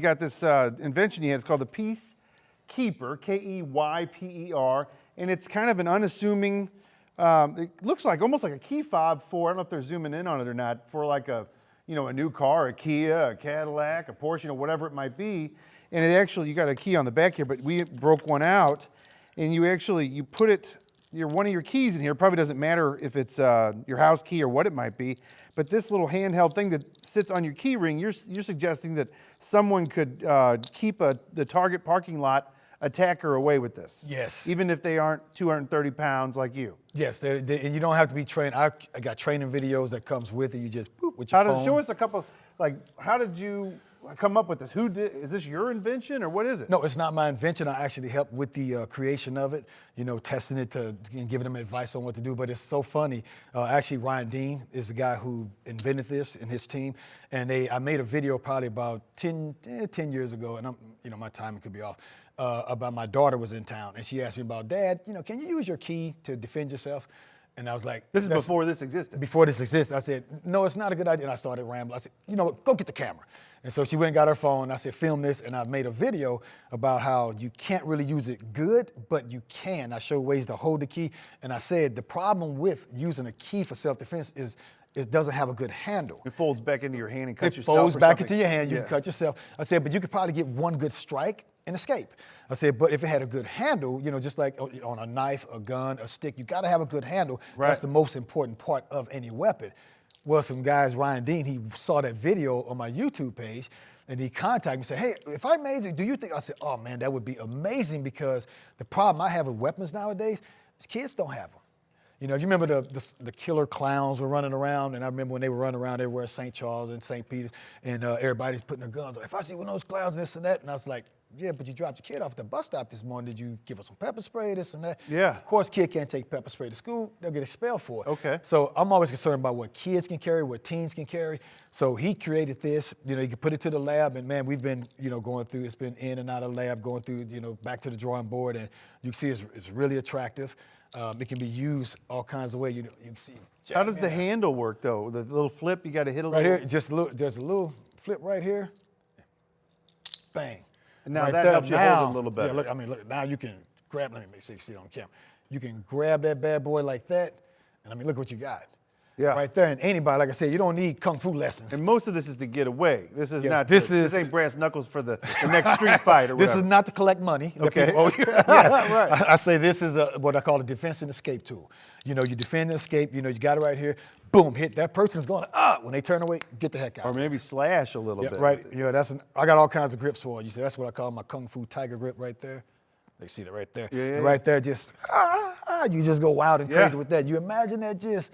got this invention he had. It's called the Peacekeeper, Keyper, and it's kind of an unassuming. It looks like almost like a key fob for. I don't know if they're zooming in on it or not. For like a new car, a Kia, a Cadillac, a Porsche, whatever it might be. And it actually, you got a key on the back here, but we broke one out, and you put it. One of your keys in here. Probably doesn't matter if it's your house key or what it might be, but this little handheld thing that sits on your key ring, you're suggesting that someone could keep the Target parking lot attacker away with this. Yes. Even if they aren't 230 pounds like you. Yes, and you don't have to be trained. I got training videos that comes with it. You just boop with your phone. Show us a couple. How did you come up with this? Is this your invention or what is it? No, it's not my invention. I actually helped with the creation of it, testing it and giving them advice on what to do. But it's so funny. Actually, Ryan Dean is the guy who invented this and his team. And I made a video probably about 10 years ago, and my timing could be off, about my daughter was in town. And she asked me about, Dad, can you use your key to defend yourself? And I was like, this is before this existed. Before this existed. I said, no, it's not a good idea. And I started rambling. I said, go get the camera. And so she went and got her phone. I said, film this. And I made a video about how you can't really use it good, but you can. I showed ways to hold the key. And I said, the problem with using a key for self-defense is it doesn't have a good handle. It folds back into your hand and cuts yourself. It folds back into your hand. You can cut yourself. I said, but you could probably get one good strike and escape. I said, but if it had a good handle, just like on a knife, a gun, a stick, you got to have a good handle. Right. That's the most important part of any weapon. Well, some guys, Ryan Dean, he saw that video on my YouTube page, and he contacted me and said, hey, if I made it, do you think? I said, oh, man, that would be amazing, because the problem I have with weapons nowadays is kids don't have them. If you remember the killer clowns were running around, and I remember when they were running around everywhere in St. Charles and St. Peter's, and everybody's putting their guns on. If I see one of those clowns, this and that, and I was like, yeah, but you dropped your kid off at the bus stop this morning. Did you give her some pepper spray, this and that? Yeah. Of course, kid can't take pepper spray to school. They'll get expelled for it. Okay. So I'm always concerned about what kids can carry, what teens can carry. So he created this. You can put it to the lab, and man, we've been, going through. It's been in and out of the lab, going through, back to the drawing board, and you can see it's really attractive. It can be used all kinds of ways. You can see. How does the handle work though? The little flip, you got to hit a right little. Here, just a little. There's a little flip right here. Bang. And now right that there. helps you hold it a little better. Yeah, look. Now you can grab. Let me make sure you see it on camera. You can grab that bad boy like that, and look what you got. Yeah. Right there. And anybody, like I said, you don't need kung fu lessons. And most of this is to get away. This is not. This ain't brass knuckles for the next street fight or whatever. This is not to collect money. Okay. Right. I say this is what I call a defense and escape tool. You defend and escape. You got it right here. Boom, hit. That person's going, when they turn away, get the heck out. Or maybe slash a little bit. Right. I got all kinds of grips for it. You see, that's what I call my kung fu tiger grip right there. They see that right there. Yeah. Right there, just you just go wild and crazy with that. You imagine that just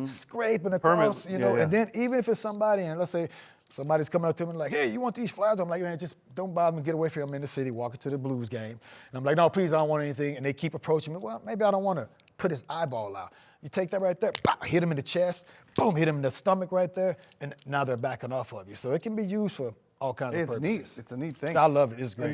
scraping across, and then even if it's somebody, and let's say somebody's coming up to me like, hey, you want these flowers? I'm like, man, just don't bother me, get away from them in the city, walking to the Blues game. And I'm like, no, please, I don't want anything. And they keep approaching me. Well, maybe I don't want to put his eyeball out. You take that right there, hit him in the chest, boom, hit him in the stomach right there, and now they're backing off of you. So it can be used for all kinds of purposes. It's neat. It's a neat thing. I love it. It's great.